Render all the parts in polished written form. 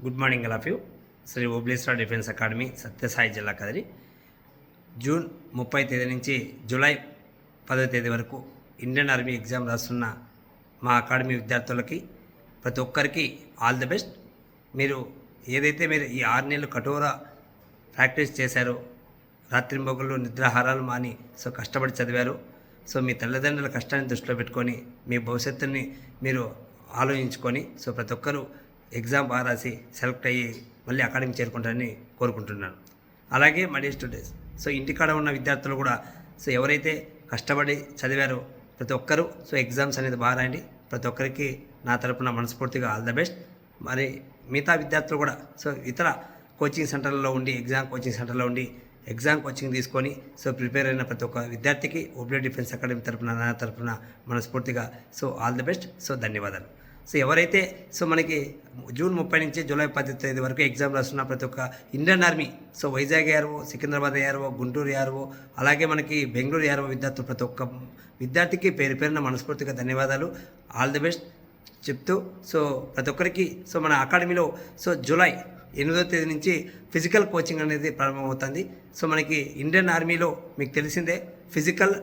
Good morning all of you. Shri Obleswara defence academy Satyasai జిల్లా Kadiri. June 30 తేదీ నుంచి జూలై 10వ తేదీ వరకు ఇండియన్ ఆర్మీ ఎగ్జామ్ రాస్తున్న మా అకాడమీ విద్యార్థులకి ప్రతి ఒక్కరికి ఆల్ ది బెస్ట్. మీరు ఏదైతే మీరు ఈ 6 నెలలు కఠోర ప్రాక్టీస్ చేశారో, రాత్రింబొగళ్ళు నిద్రాహారాలు మాని కష్టపడి చదివారు. మీ తల్లిదండ్రుల కష్టాన్ని దృష్టిలో పెట్టుకొని మీ భవిష్యత్తుని మీరు ఆలోచించుకొని ప్రతి ఒక్కరూ ఎగ్జామ్ బాగా రాసి సెలెక్ట్ అయ్యి మళ్ళీ అకాడమీ చేరుకుంటారని కోరుకుంటున్నాను. అలాగే మై డియర్ స్టూడెంట్స్, ఇంటికాడ ఉన్న విద్యార్థులు కూడా ఎవరైతే కష్టపడి చదివారో ప్రతి ఒక్కరూ ఎగ్జామ్స్ అనేది బాగా రాయండి. ప్రతి ఒక్కరికి నా తరపున మనస్ఫూర్తిగా ఆల్ ద బెస్ట్. మరి మిగతా విద్యార్థులు కూడా ఇతర కోచింగ్ సెంటర్లలో ఉండి ఎగ్జామ్ కోచింగ్ తీసుకొని ప్రిపేర్ అయిన ప్రతి ఒక్క విద్యార్థికి ఓబ్లే డిఫెన్స్ అకాడమీ తరపున నా తరపున మనస్ఫూర్తిగా ఆల్ ది బెస్ట్. ధన్యవాదాలు. ఎవరైతే మనకి జూన్ 30 నుంచి జూలై 10 తేదీ వరకు ఎగ్జామ్ రాస్తున్న ప్రతి ఒక్క ఇండియన్ ఆర్మీ వైజాగ్ యారవో, సికింద్రాబాద్ యారవో, గుంటూరు యారవో, అలాగే మనకి బెంగళూరు యారవో విద్యార్థులు ప్రతి ఒక్క విద్యార్థికి పేరు పేరున మనస్ఫూర్తిగా ధన్యవాదాలు, ఆల్ ది బెస్ట్ చెప్తూ ప్రతి ఒక్కరికి మన అకాడమీలో జూలై 8వ తేదీ నుంచి ఫిజికల్ కోచింగ్ అనేది ప్రారంభమవుతుంది. మనకి ఇండియన్ ఆర్మీలో మీకు తెలిసిందే ఫిజికల్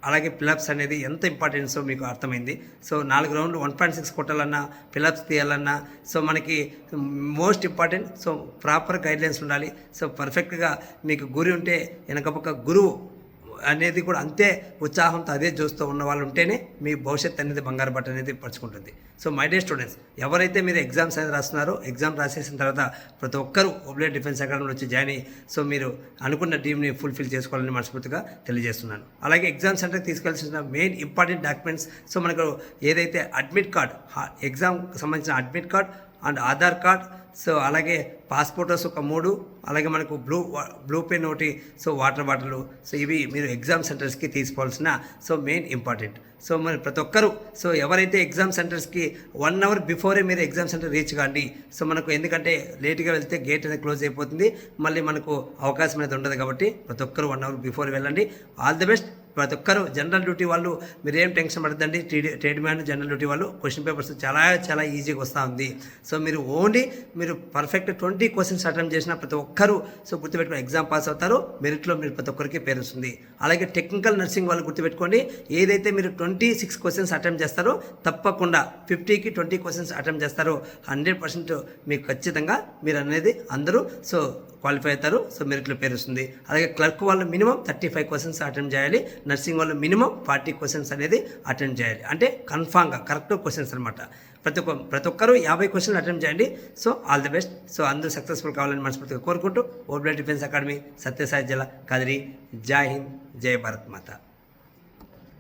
అలాగే పిలప్స్ అనేది ఎంత ఇంపార్టెన్సో మీకు అర్థమైంది. 4 రౌండ్లు 1.6 కొట్టాలన్నా, పిలప్స్ తీయాలన్నా మనకి మోస్ట్ ఇంపార్టెంట్ ప్రాపర్ గైడ్లైన్స్ ఉండాలి. పర్ఫెక్ట్గా మీకు గురి ఉంటే వెనకపక్క గురువు అనేది కూడా అంతే ఉత్సాహంతో అదే చూస్తూ ఉన్న వాళ్ళు ఉంటేనే మీ భవిష్యత్తు అనేది బంగారు బట్ట అనేది పరుచుకుంటుంది. మై డియర్ స్టూడెంట్స్, ఎవరైతే మీరు ఎగ్జామ్స్ అనేది రాస్తున్నారో ఎగ్జామ్ రాసేసిన తర్వాత ప్రతి ఒక్కరూ ఓబ్లే డిఫెన్స్ అకాడమీలో వచ్చి జాయిన్ అయ్యి మీరు అనుకున్న డ్రీమ్ని ఫుల్ఫిల్ చేసుకోవాలని మనస్ఫూర్తిగా తెలియజేస్తున్నాను. అలాగే ఎగ్జామ్ సెంటర్కి తీసుకెళ్లాల్సిన మెయిన్ ఇంపార్టెంట్ డాక్యుమెంట్స్ మనకు ఏదైతే అడ్మిట్ కార్డ్, ఎగ్జామ్కి సంబంధించిన admit card and Aadhaar card, అలాగే పాస్పోర్టర్స్ ఒక 3, అలాగే మనకు బ్లూ పెన్ ఒకటి, వాటర్ బాటిల్, ఇవి మీరు ఎగ్జామ్ సెంటర్స్కి తీసుకోవాల్సిన మెయిన్ ఇంపార్టెంట్. మరి ప్రతి ఒక్కరు ఎవరైతే ఎగ్జామ్ సెంటర్స్కి 1 అవర్ బిఫోరే మీరు ఎగ్జామ్ సెంటర్ రీచ్ కాండి. మనకు ఎందుకంటే లేట్గా వెళ్తే గేట్ అనేది క్లోజ్ అయిపోతుంది, మళ్ళీ మనకు అవకాశం అనేది ఉండదు. కాబట్టి ప్రతి ఒక్కరు 1 అవర్ బిఫోర్ వెళ్ళండి. All the best. ప్రతి ఒక్కరు జనరల్ డ్యూటీ వాళ్ళు మీరేం టెన్షన్ పడద్దండి. ట్రేడ్ మ్యాన్ జనరల్ డ్యూటీ వాళ్ళు క్వశ్చన్ పేపర్స్ చాలా ఈజీగా వస్తూ ఉంది. మీరు పర్ఫెక్ట్ 20 క్వశ్చన్స్ అటెంప్ట్ చేసిన ప్రతి ఒక్కరు గుర్తుపెట్టుకుని ఎగ్జామ్ పాస్ అవుతారు. మెరిట్లో మీరు ప్రతి ఒక్కరికి పేరు వస్తుంది. అలాగే టెక్నికల్ నర్సింగ్ వాళ్ళు గుర్తుపెట్టుకోండి, ఏదైతే మీరు 26 క్వశ్చన్స్ అటెంప్ట్ చేస్తారో తప్పకుండా 50కి 20 క్వశ్చన్స్ అటెంప్ట్ చేస్తారో 100% మీకు ఖచ్చితంగా మీరు అనేది అందరూ క్వాలిఫై అవుతారు. మెరిట్లో పేరు వస్తుంది. అలాగే క్లర్క్ వాళ్ళు మినిమం 35 క్వశ్చన్స్ అటెంప్ట్ చేయాలి. నర్సింగ్ వాళ్ళు మినిమం 40 క్వశ్చన్స్ అనేది అటెంప్ట్ చేయాలి. అంటే కన్ఫామ్గా కరెక్ట్ క్వశ్చన్స్ అనమాట. ప్రతి ఒక్కరూ 50 క్వశ్చన్లు అటెంప్ట్ చేయండి. All the best. అందరూ సక్సెస్ఫుల్ కావాలని మనస్ఫూర్తిగా కోరుకుంటూ ఓబ్లే డిఫెన్స్ అకాడమీ సత్యసాయి జిల్లా కదిరి. జై హింద్, జై భారత్ మాత.